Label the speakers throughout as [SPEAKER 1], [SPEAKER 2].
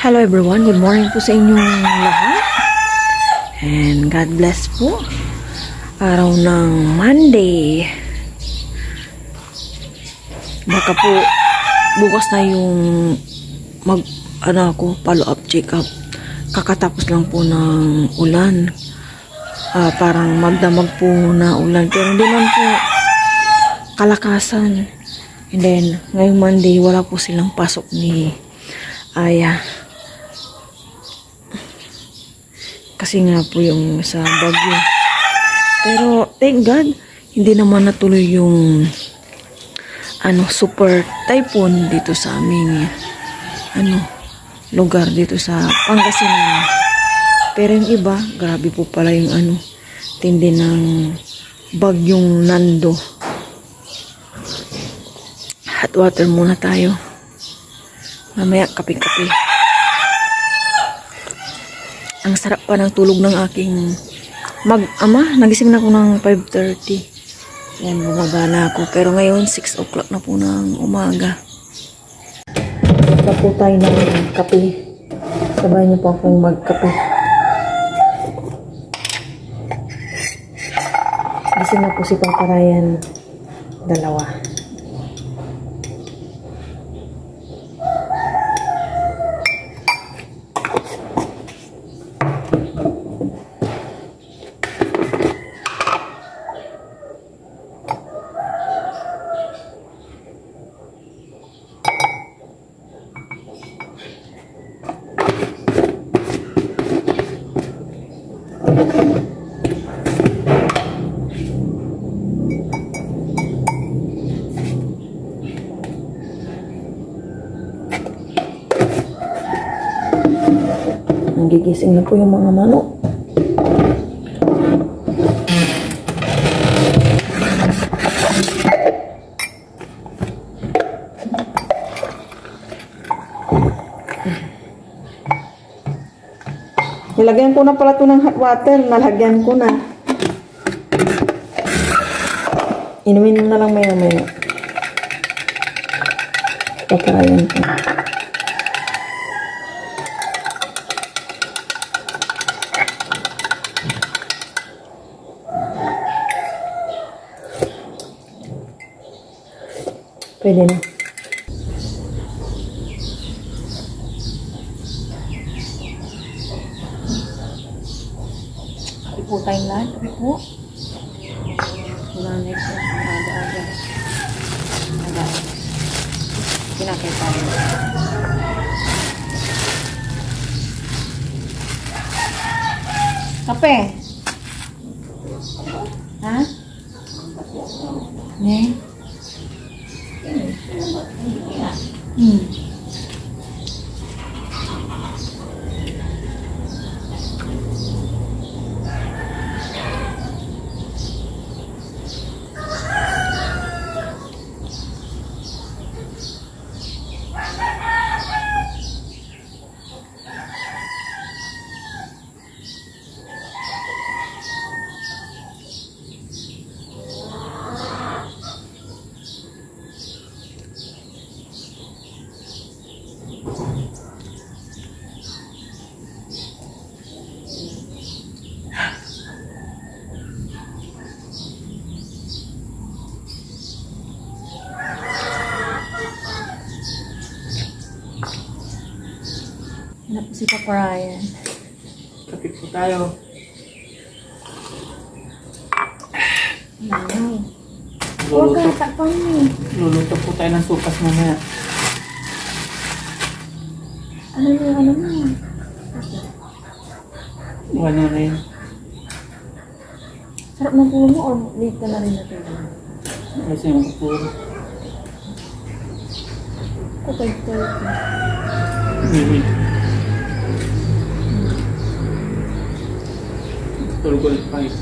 [SPEAKER 1] Hello everyone, good morning po sa inyong lahat. And God bless po. Araw ng Monday. Baka po bukas na yung follow up check up. Kakatapos lang po ng ulan. Parang magdamag po na ulan. Pero hindi man po kalakasan. And then, ngayong Monday, wala po silang pasok ni Aya. Kasi nga po yung sa bagyo. Pero, thank God, hindi naman natuloy yung super typhoon dito sa aming lugar dito sa Pangasinan. Pero yung iba, grabe po pala yung tindi ng bagyong Nando. Hot water muna tayo. Mamaya kape-kape. Ang sarap pa ng tulog ng aking mag-ama. Nagising na ako ng 5:30. Yan, bumaga na ako. Pero ngayon, 6 o'clock na po ng umaga. Ito po tayo ng kape. Sabay niyo po akong magkape. Gising na po si Papa Ryan. Dalawa. Gigising na po yung mga manok. Nilagyan ko na pala ito ng hot water. Nalagyan ko na. Inumin mo na lang maya-maya. Patarayan ko. Pwede na. Kapi po tayong lahat. Kapi po. Nanay po. Aga-aga. Aga. Pinakay tayo. Kape. Ha? Ne? Hanap po si Papa Ryan.
[SPEAKER 2] Kapit po tayo.
[SPEAKER 1] Huwag ka, takpan mo.
[SPEAKER 2] Luluto po tayo ng supas mamaya.
[SPEAKER 1] Ano mo?
[SPEAKER 2] Ano na yun?
[SPEAKER 1] Sarap ng pulo mo o late ka na rin natin?
[SPEAKER 2] Kasi yung puro.
[SPEAKER 1] Okay.
[SPEAKER 2] Tulog ulit pa ito.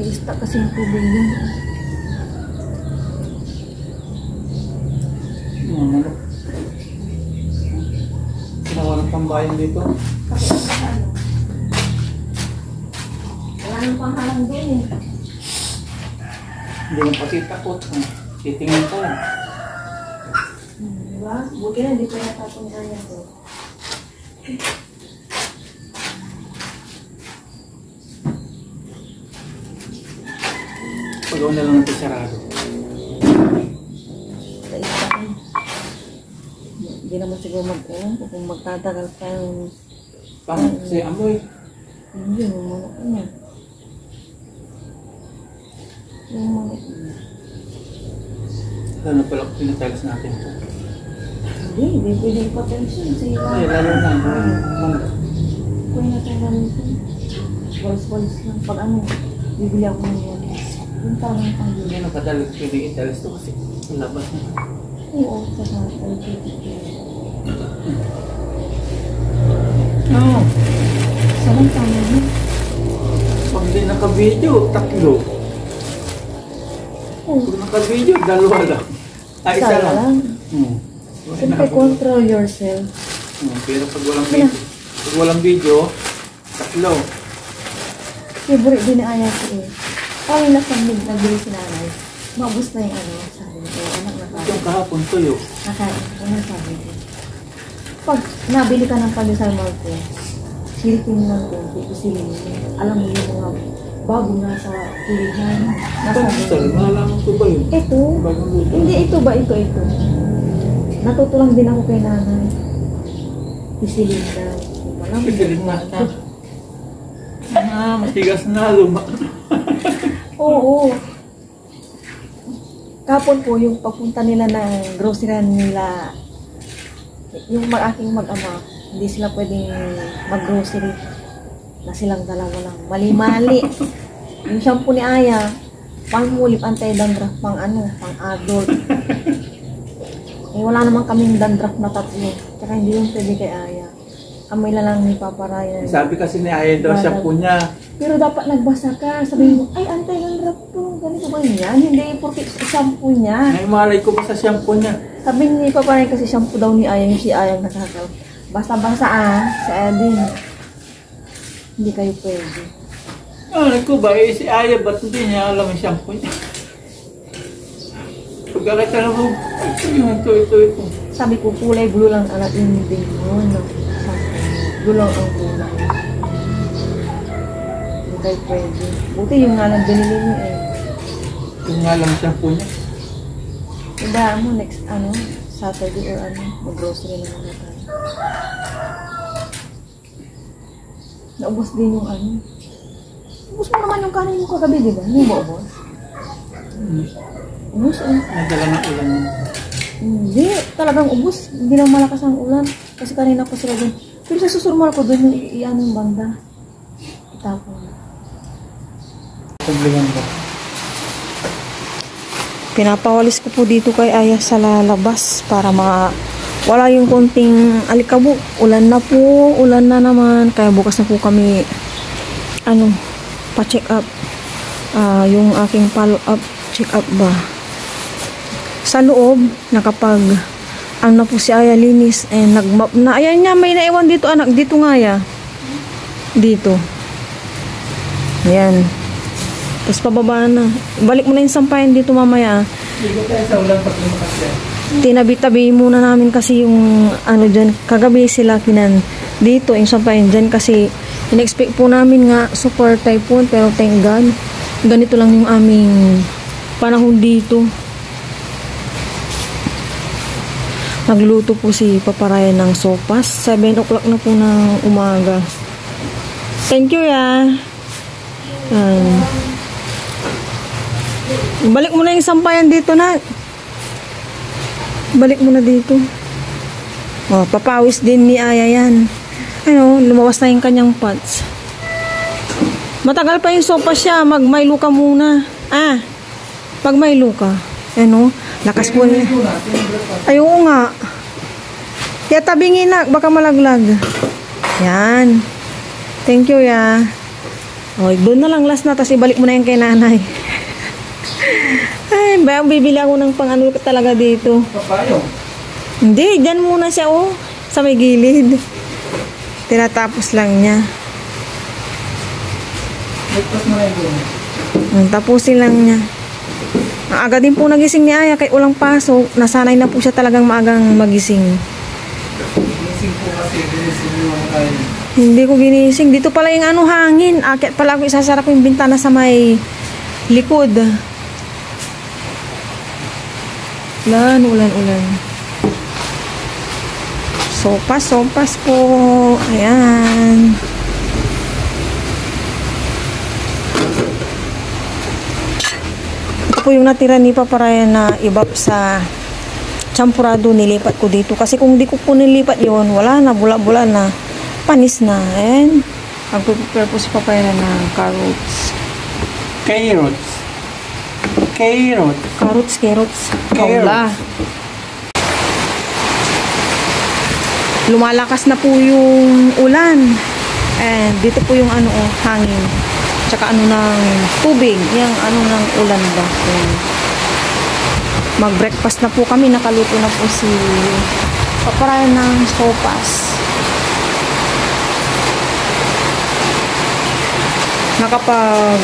[SPEAKER 1] Ista kasi yung tubig yun.
[SPEAKER 2] Ginawa ng pambayan dito.
[SPEAKER 1] Wala nang panghalang din eh.
[SPEAKER 2] Hindi mo pati takot. Titingin ka.
[SPEAKER 1] Diba? Buti na, hindi pa natatong kaya to.
[SPEAKER 2] Pagawa na lang natin sarado.
[SPEAKER 1] Sa isa ka. Hindi naman siguro kung magtatagal pa yung
[SPEAKER 2] Paano? Kasi amoy.
[SPEAKER 1] hindi, yung manok niya. Yung manok niya.
[SPEAKER 2] Lalo pala kung pinatagas natin ito.
[SPEAKER 1] Hindi pwede ipatensyon. Sige lang.
[SPEAKER 2] Ay, lalo na. Manok.
[SPEAKER 1] Kuya na tayo namin ito. Walis-walis lang. Pag ano, bibili ako ng walis. Yung tamang pang
[SPEAKER 2] Hindi na padalag. Pwede italas ito kasi labas na.
[SPEAKER 1] oo, saka tayo.
[SPEAKER 2] Oo.
[SPEAKER 1] Sarang tama mo.
[SPEAKER 2] Pag di naka-video, 3.
[SPEAKER 1] Oo.
[SPEAKER 2] Pag naka-video, 2 lang. Ay, isa
[SPEAKER 1] Sana
[SPEAKER 2] lang.
[SPEAKER 1] lang. Siyempre, control yourself.
[SPEAKER 2] Pero pag walang video, pag walang video, 3.
[SPEAKER 1] Favorite din ni Aya ko eh. Parang nasamig na bili si nanay. Maubos na yung ano, sabi ko, anak na
[SPEAKER 2] Yung
[SPEAKER 1] tayo.
[SPEAKER 2] kahapon tuyo.
[SPEAKER 1] Nakain, ano sabi ko. Pag nabili ka ng pandesal Marco, silipin mo lang kung pipisilin mo. Alam mo yung mga bago na sa pilihan. Nasa
[SPEAKER 2] Sal, malalaman ko ba yun?
[SPEAKER 1] ito,
[SPEAKER 2] Bagong luto.
[SPEAKER 1] hindi ito ba ito. Natuto lang din ako kay nanay. Pisilin daw. Walang
[SPEAKER 2] Pisilin na. Matigas na, luma.
[SPEAKER 1] Oo. Kapon po, yung papunta nila ng grocery nila, yung aking mag-ama, hindi sila pwedeng mag-grocery na silang dalawa lang. Mali-mali. Yung shampoo ni Aya, pang mulip, anti-dandruff, pang ano, pang adult. Eh, wala naman kaming dandruff na 3. Tsaka hindi yung pwede kay Aya. Kamay na lang ni Papa Ryan.
[SPEAKER 2] Sabi kasi ni Ayan daw siya po niya.
[SPEAKER 1] Pero dapat nagbasa ka. Sabihin mo, ay, anti-dandruff to. Ganito ba yan? Hindi, porque shampoo niya.
[SPEAKER 2] Ay, malay ko ba sa shampoo niya?
[SPEAKER 1] Sabi ni Papa Ryan kasi shampoo daw ni Ayang, si Ayang nakakaw. Basta-basta si Aya din. Hindi kayo pwede.
[SPEAKER 2] Malay ko ba, si Aya ba't hindi niya alam yung shampoo niya? Pagkakita na mo, ito.
[SPEAKER 1] Sabi ko, kulay blue lang anak yung din mo. No? Blue lang ang kulay. Hindi kayo pwede. Buti yung nga lang binili mo eh.
[SPEAKER 2] Yung nga lang shampoo niya.
[SPEAKER 1] Diba mo next Saturday or mag-grocery na naman tayo. Naubos din yung Ubos mo naman yung kanin mo kagabi, di ba? Hindi mo ubos? Ubos
[SPEAKER 2] Nadala ng ulan niya.
[SPEAKER 1] Hindi, talagang ubos. Hindi lang malakas ang ulan. Kasi kanina pa sila dun. Pero sa susurmal ko dun yung iyan yung banda. Itapon.
[SPEAKER 2] Sablihan ba?
[SPEAKER 1] Pinapawalis ko po dito kay Aya sa lalabas para wala yung konting alikabok. Ulan na po, ulan na naman. Kaya bukas na po kami pa-check up. Yung aking follow-up check up ba. Sa loob, nakapag na po si Aya linis and nag-map na. Ayan niya, may naiwan dito anak. Dito nga ya. Dito. Ayan. Tapos pababa na. Balik mo na yung sampayan dito mamaya.
[SPEAKER 2] Ligo tayo sa ulan pag lumakas yan.
[SPEAKER 1] Tinabi-tabi muna namin kasi yung dyan. Kagabi sila kinan dito yung sampayan dyan kasi in-expect po namin nga super typhoon pero thank God. Ganito lang yung aming panahon dito. Nagluto po si Papa Ryan ng sopas. 7 o'clock na po ng umaga. Thank you ya. Balik mo na yung sampayan dito na. Balik mo na dito. Papawis din ni Aya yan. Lumawas na yung kanyang pants. Matagal pa yung sopa siya. Mag-Milo ka muna. Pag-Milo ka. Lakas po niya. Ayun nga. Kaya tabingin na. Baka malaglag. Yan. Thank you ya. Doon na lang last na. Tapos ibalik mo na yung kay nanay. Ay, bibili ako ng pang-ano talaga dito.
[SPEAKER 2] Papayo.
[SPEAKER 1] Hindi, dyan muna siya sa may gilid. Tinatapos lang niya.
[SPEAKER 2] Nagpas mo na yung gulong.
[SPEAKER 1] Tapusin lang niya. Ang aga din po nagising ni Aya kay ulang pasok. Nasanay na po siya talagang maagang magising.
[SPEAKER 2] Gising po kasi, ginising yung kain.
[SPEAKER 1] Hindi ko ginising. Dito pala yung ano, hangin. Akit pala ako, isasara ko yung bintana sa may likod. Ulan. Sopas po. Ayan. Ito po yung natira ni Papa Ryan na ibab sa champurado, nilipat ko dito. Kasi kung di ko po nilipat yun, wala na, bula-bula na. Panis na. And, mag-prepare po si Papa Ryan ng carrots. Carrots. Kaula. Lumalakas na po yung ulan. And dito po yung ano, hangin. Tsaka ano ng tubig. Yung ano ng ulan ba. Mag-breakfast na po kami. Nakaluto na po si Papa Ryan ng sopas. Nakapag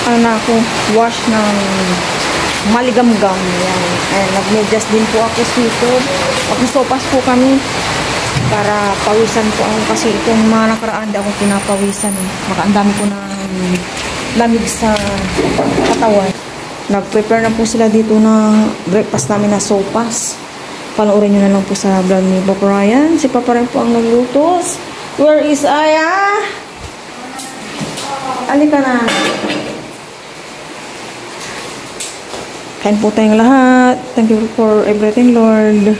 [SPEAKER 1] ako wash ng maligamgam. Yan. And nag-medyas din po ako dito. Mag-sopas po kami para pawisan po ako kasi itong mga nakaraan di ako pinapawisan. Baka ang dami ko ng lamig sa katawan. Nag-prepare na po sila dito ng breakfast namin na sopas. Panoorin nyo na lang po sa vlog ni Papa Ryan. Si Papa Ryan po ang naglutos. Where is Aya? Alika na. Kain po tayong lahat. Thank you for everything, Lord.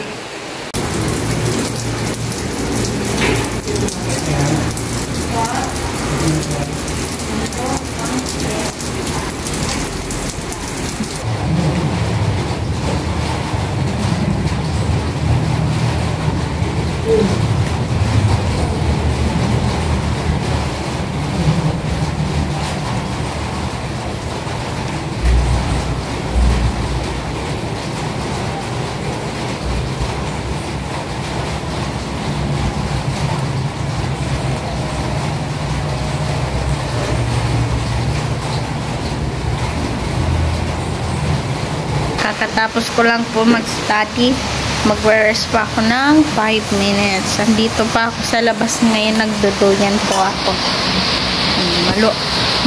[SPEAKER 3] Kakatapos ko lang po mag-study. Mag-rest pa ako ng 5 minutes. Andito pa ako sa labas ngayon. Nagduduyan po ako.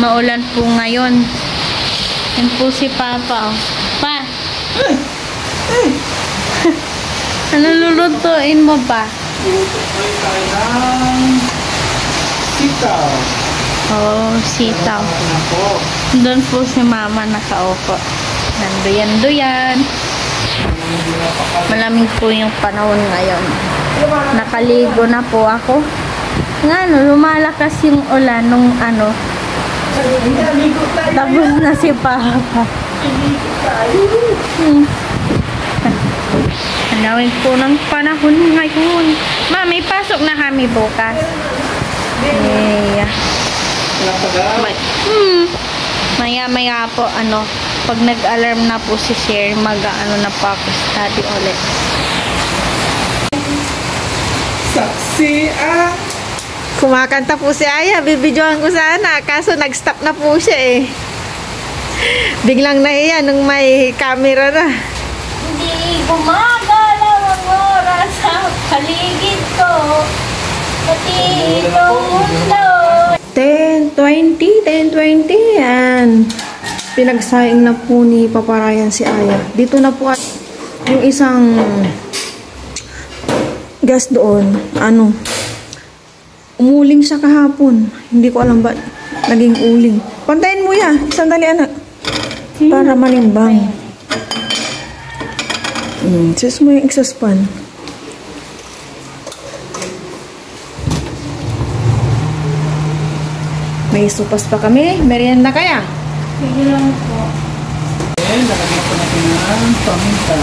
[SPEAKER 3] Maulan po ngayon. Yan po si Papa. Pa! Ano lulutuin mo ba?
[SPEAKER 2] Lulutuin tayo ng sitaw.
[SPEAKER 3] Oh, sitaw. Doon po si Mama nakaupo. Nanduyan-duyan. Malamig po yung panahon ngayon. Nakaligo na po ako. Nga lumalakas yung ulan nung tapos na si Papa. Ang dawin po ng panahon ngayon. Ma, may pasok na kami bukas. Maya-maya po, pag nag-alarm na po si Sher, na po ako study ulit.
[SPEAKER 2] Saksi ah!
[SPEAKER 1] Kumakanta po si Aya. Bibidyohan ko sana. Kaso nag-stop na po siya eh. Biglang nahiya nung may camera na.
[SPEAKER 3] Hindi gumagalaw ang oras sa paligid ko. Pati itong mundo.
[SPEAKER 1] 10:20. Yan. Pinagsaing na po ni Papa Ryan si Aya. Dito na po at yung isang gas doon. Umuling siya kahapon. Hindi ko alam ba naging uling. Pantayin mo ya. Sandali anak. Para malimbang. Sus mo yung exhaust fan. May supas pa kami. Merienda kaya?
[SPEAKER 3] Sige lang po.
[SPEAKER 2] Then, lalagyan ko natin ng paminta.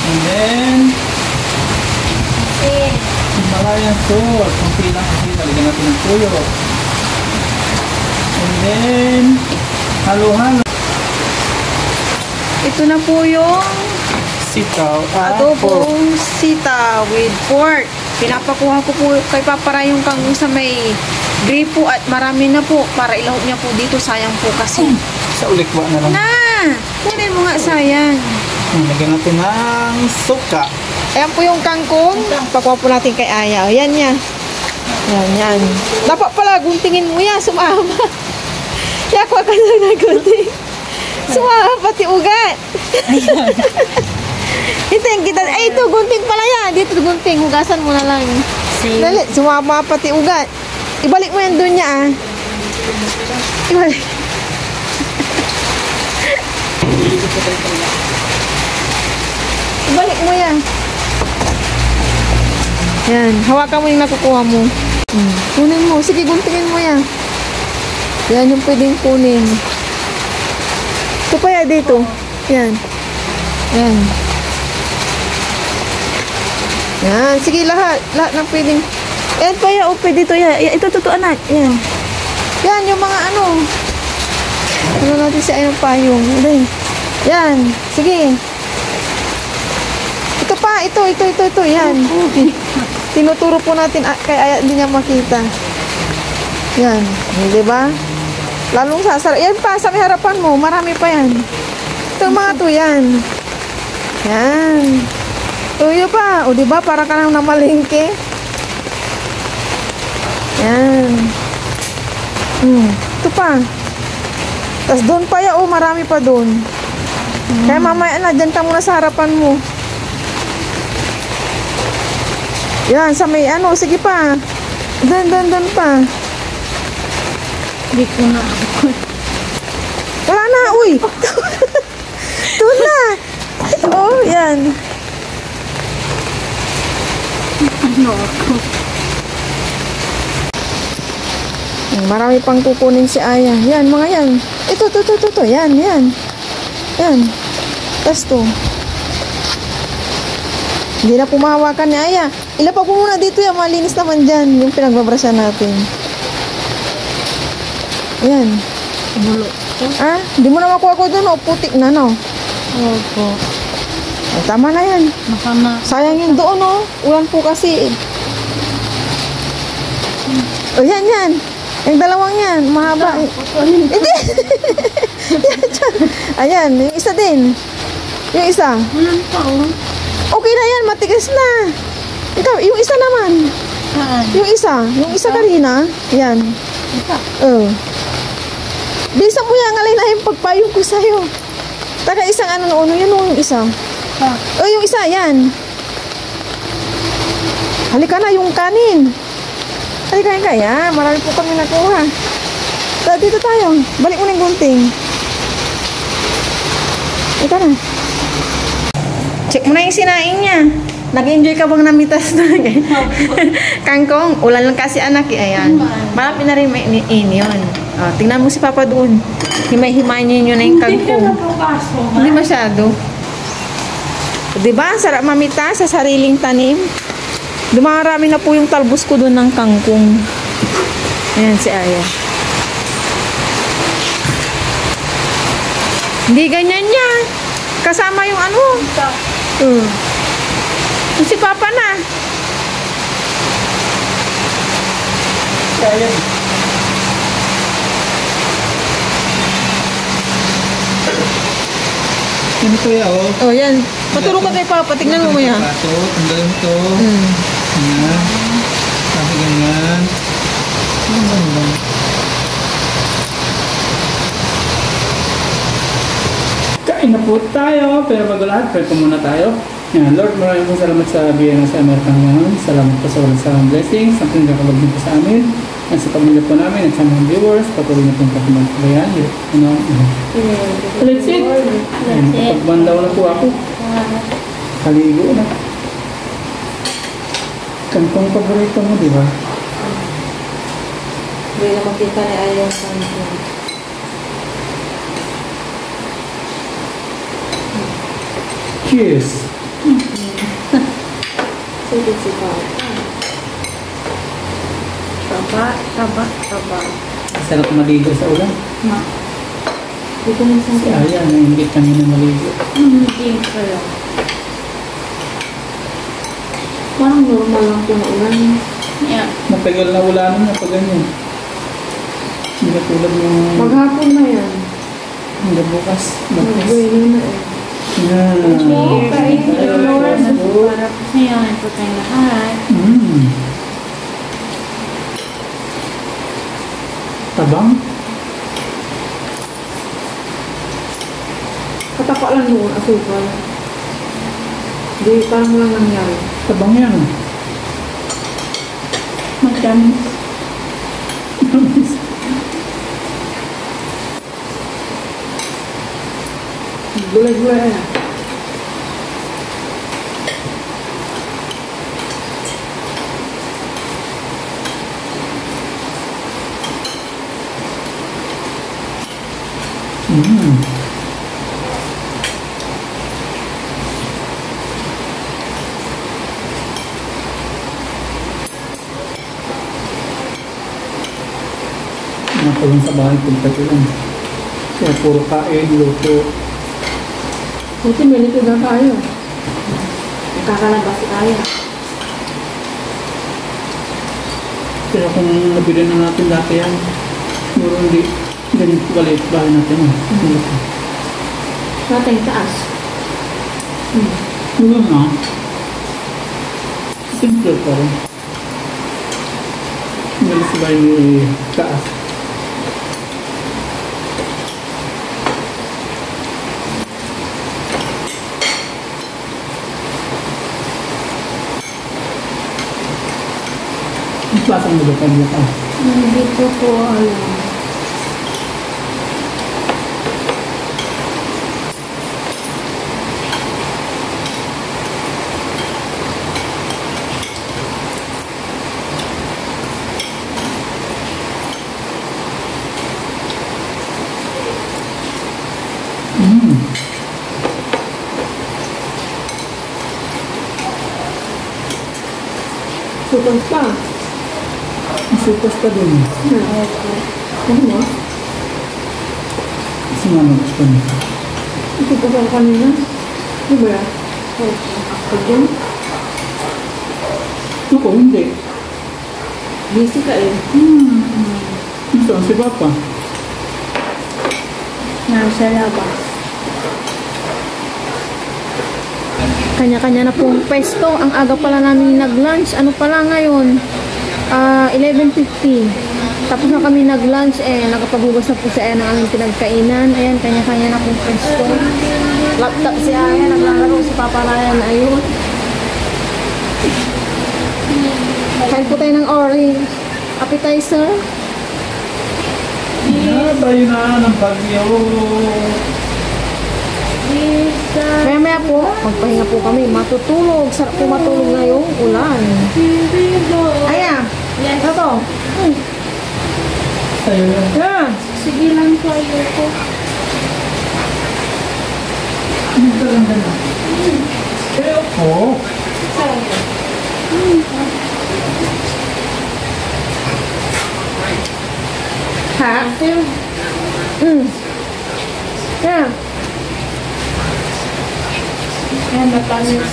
[SPEAKER 2] And then, Himalayan salt. Kunti lang kasi lalagyan natin ng tuyo. And then, halo-halo.
[SPEAKER 1] Ito na po yung
[SPEAKER 2] Sitaw.
[SPEAKER 1] adobong sitaw with pork. Pinapakuha ko po kay Papara yung kangkong sa may gripo at marami na po para ilahok niya po dito. Sayang po kasi.
[SPEAKER 2] Sa ulikwa na lang.
[SPEAKER 1] Na! Kunin mo nga, sayang.
[SPEAKER 2] Lagyan natin ng suka.
[SPEAKER 1] Ayan po yung kangkong. Pakuha po natin kay Aya. O, yan yan. Yan. Dapat pala, guntingin mo yan. Sumama. Yakwa ka na gunting. Sumama pati ugat. Hintayin kita. Ay, ito, gunting pala yan. Dito, gunting. Hugasan mo na lang. Dali, sumama pati ugat. Ibalik mo yan doon niya, ah. Ibalik. Ibalik mo yan. Yan. Hawakan mo yung nakukuha mo. Kunin mo. Sige, guntingin mo yan. Yan yung pwedeng kunin. Ito pa yan dito. Yan. Yan. Yan. Sige, lahat. Lahat ng pwedeng. Yan pa yan. O, pwede ito yan. Ito, anak. Yan. Yan, yung mga ano. Ano natin si ayong payong. Yan. Sige. Ito pa. Ito. Yan. Tinuturo po natin kay Aya, hindi niya makita. Yan. Di ba? Lalong sasarap. Yan pa, sa may harapan mo. Marami pa yan. Ito mga to, yan. Yan. Tuyo pa. O, diba? Para ka lang namalingke. Yan. Ito pa. Tapos doon pa yan. O, marami pa doon. Kaya mamaya na, dyan ka muna sa harapan mo. Yan, sa may ano. Sige pa. Doon pa.
[SPEAKER 3] Hindi ko na ako.
[SPEAKER 1] Wala na, uy. Doon na. Oh, yan.
[SPEAKER 3] Ano ako?
[SPEAKER 1] Marami pang kukunin si Aya. Yan, mga yan. Ito. Yan. Yan. Tapos to. Hindi na pumahawakan ni Aya. Ilapag mo muna dito yan. Malinis naman dyan. Yung pinagbabrasyan natin. Yan.
[SPEAKER 3] Umulo.
[SPEAKER 1] Ah, hindi mo na makuha ko doon. O, putik na, no?
[SPEAKER 3] Opo.
[SPEAKER 1] Ay, tama na yan.
[SPEAKER 3] Makama.
[SPEAKER 1] Sayang yun doon, no? Ulan po kasi. O, yan. Yung dalawang yan. Mahaba. Hindi. Yan, dyan. Ayan, yung isa din. Yung isa.
[SPEAKER 3] Walang pa, oh.
[SPEAKER 1] Okay na yan, matigas na. Ikaw, yung isa naman.
[SPEAKER 3] Saan?
[SPEAKER 1] Yung isa kanina. Yan. Oh. Bilisan mo yan, alay na yung pagpayong ko sa'yo. Taka isang ano, yan yung isa. Oh, yung isa, yan. Halika na, yung kanin. Halika, yan. Marami po kami nakuha. Dito tayo. Balik mo na yung gunting. Halika na. Check mo na yung sinaing niya. Nag-enjoy ka bang namitas na? Kangkong, ulan lang kasi anak. Ayan. Malapit na rin may yun. Tingnan mo si Papa doon. Himay-himayin nyo na yung kangkong. Hindi masyado. Diba? Sarap mamita sa sariling tanim. Dumarami na po yung talbos ko doon ng kangkong. Ayan si Aya. Hindi ganyan niya. Kasama yung ano. Si Papa na.
[SPEAKER 2] Ayan. Yan ito ya, oh.
[SPEAKER 1] Oh, yan. Patulong ka kay Papa. Tignan mo yan.
[SPEAKER 2] Ito, tanggalin mo ito. Yan. Sabi ganyan. Kain na po tayo, pero bago lahat, pray po muna tayo. Yan, Lord, maraming po salamat sa biyaya sa Amerika ngayon. Salamat po sa walang salang blessings. Ang pinagkakalog niyo po sa amin. At sa pamilya po namin at sa mga viewers, patuloy na pong kakumagpayan. That's it. Pagbandaw na po ako. Kaligo na. Kantong paborito mo, di ba?
[SPEAKER 1] Hindi na makita ni Aya yung kangkong.
[SPEAKER 2] Cheers!
[SPEAKER 1] Sulit si Papa. Taba.
[SPEAKER 2] Sarap maligo sa ulan.
[SPEAKER 1] Dito mo
[SPEAKER 2] Si Aya, nainggit kanina maligo.
[SPEAKER 3] Hindi ko lang.
[SPEAKER 1] Parang normal lang po na ulan.
[SPEAKER 3] Yeah.
[SPEAKER 2] Matagal na ulanan na pa ganyan. Hindi na tulad ng
[SPEAKER 1] Maghapon na yan.
[SPEAKER 2] hanggang bukas.
[SPEAKER 1] Mag-bueno na eh.
[SPEAKER 2] Yan.
[SPEAKER 3] Thank you, Lord.
[SPEAKER 2] Yes, po.
[SPEAKER 3] Para po sa iyo, ito tayong lahat.
[SPEAKER 2] Tabang?
[SPEAKER 1] Katapa lang noon, asukal. Hindi, parang walang nangyari.
[SPEAKER 2] Tabang yan.
[SPEAKER 3] Magdami.
[SPEAKER 1] Gulay-gulay na.
[SPEAKER 2] Nakulong sa bahay pagkatulan. Kaya puro kain, luto.
[SPEAKER 1] Buti minute na tayo. Nakakalabas tayo.
[SPEAKER 2] Pero kung nabili na natin dati yan, siguro hindi ganito kalit bahay natin.
[SPEAKER 1] Natin taas.
[SPEAKER 2] Yun nga. Simple pa rin. Galit sa bahay ni taas. Ang klaseng mo ba tayo ka?
[SPEAKER 1] Hindi ko po alam. Sutas pa.
[SPEAKER 2] Supas ka dun.
[SPEAKER 1] Ano mo?
[SPEAKER 2] Kasi nga gusto niya.
[SPEAKER 1] Sutas ako kanina. Di ba yan? Pag yan?
[SPEAKER 2] Ako, hindi.
[SPEAKER 1] Busy ka eh.
[SPEAKER 2] Gusto, si Papa.
[SPEAKER 3] Nasa labas.
[SPEAKER 1] Kanya-kanya na pong pwesto. Ang aga pala namin nag-lunch. Ano pala ngayon? 11:50. Tapos na kami nag-lunch nakapaghugas na po si Aya ng aming pinagkainan. Ayan, kanya-kanya na pong pwesto. Laptop si Aya, naglalaro si Papa Ryan. Ayun. Kain po tayo ng orange. Appetizer.
[SPEAKER 2] Tayo na ng bagyo.
[SPEAKER 1] Maya-maya po, magpahinga po kami. Matutulog. Sarap po matulog ngayong ulan. Aya, ano to?
[SPEAKER 2] Tayo na.
[SPEAKER 1] Yeah.
[SPEAKER 3] Sige lang po, ayoko.
[SPEAKER 2] Dito lang na. Oo.
[SPEAKER 1] Ha? Yeah.
[SPEAKER 3] Yan, matamis.